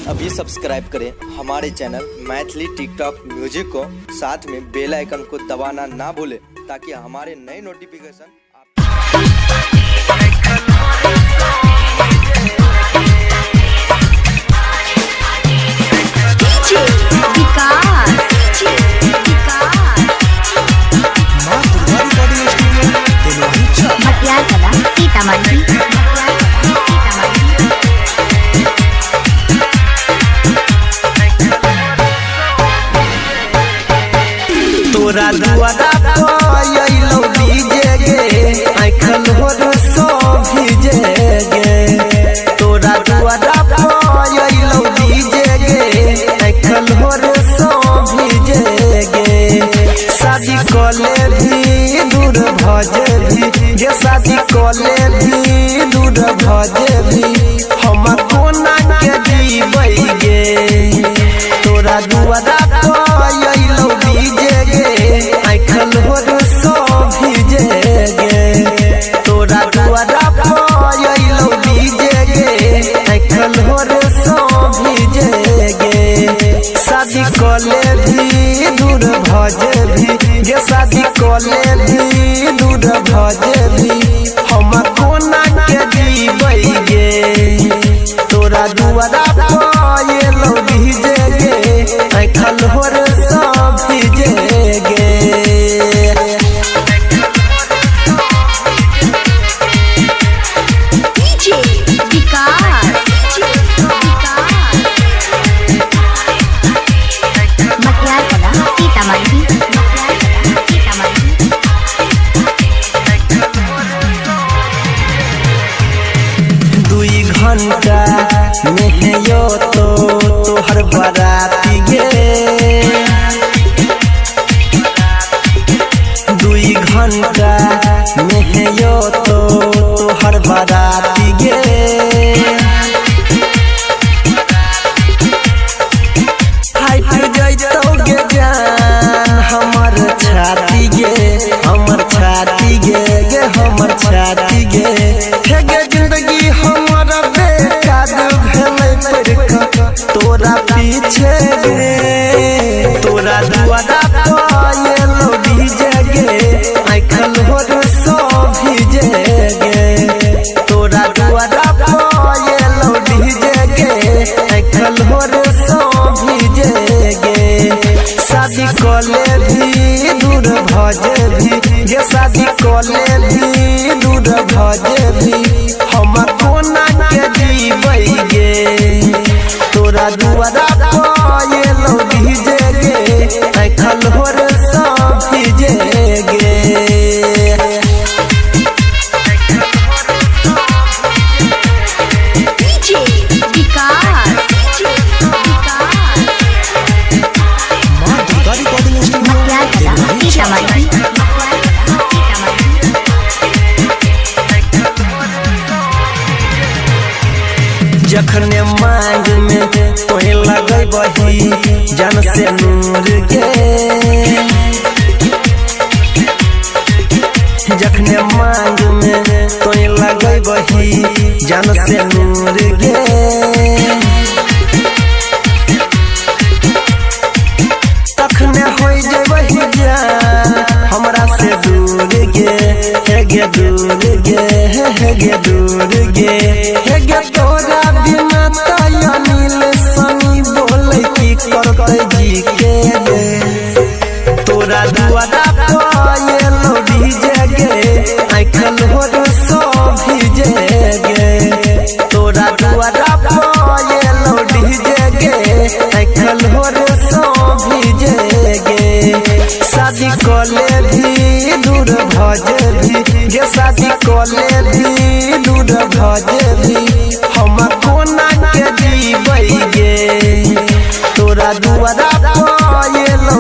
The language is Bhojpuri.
अभी सब्सक्राइब करें हमारे चैनल मैथिली टिकटॉक म्यूजिक को, साथ में बेल आइकन को दबाना ना भूलें ताकि हमारे नए नोटिफिकेशन तोरा दुआरा पयलो डीजे गे आँखल होर सो भीजे गे। तोरा दुआरा पयलो डीजे गे आँखल होर सो भीजे गे। शादी कले भी दूर भजे भी गे, शादी कले भी दूर भजे भी हम कोना के जीबै गे। तोरा दुआरा पयलो डीजे आँखल होर सो भीजे गे। तोरा दुआरा पयलो डीजे गे आँखल होर सो भीजे गे। शादी कले भी दूर भजे भी गे, शादी कले भी दूर भजे भी हम कोना के जीबै गे। तोरा दुआरा पयलो डीजे गे आँखल होर सो भीजे गे। घंटा में यो तो तोहर बाराती गे। 2 घंटा में यो तो तोहर बाराती गे। फाइट जैतो गे जान हमर छाती गे, हमर छाती गे गे हमर छाती गे। गे जिंदगी हमर बेकार भेलै तोरा पीछे गे। तोरा दुआरा पयलो डीजे गे आँखल होर सो भीजे गे। तोरा दुआरा पयलो डीजे गे आँखल होर सो भीजे गे। शादी कले भी दूर भजे भी गे, शादी कले भी दूर भजे भी हम कोना के जीबै गे। तोरा दुआरा पयलो डीजे गे आँखल होर सो भीजे गे। जखने मांग में तोहे लगै बही जन से नूर गे। जखने मांग में तोहे लगै बही जन से नूर गे। तखने हो जेबही जान हमरा से दूर गे। हे गे दूर गे, हे गे दूर गे, हे गे तोरा बिना अनिल सनी बोले की करते जी के गे। तोरा दुआरा पयलो डीजे गे आँखल होर सो भीजे गे। तोरा दुआरा पयलो डीजे गे आँखल होर सो भीजे गे। शादी कले भी दूर भजे भी गे, शादी कले भी दूर भजे भी हम कोना के जीबै गे। तोरा दुआरा पयलो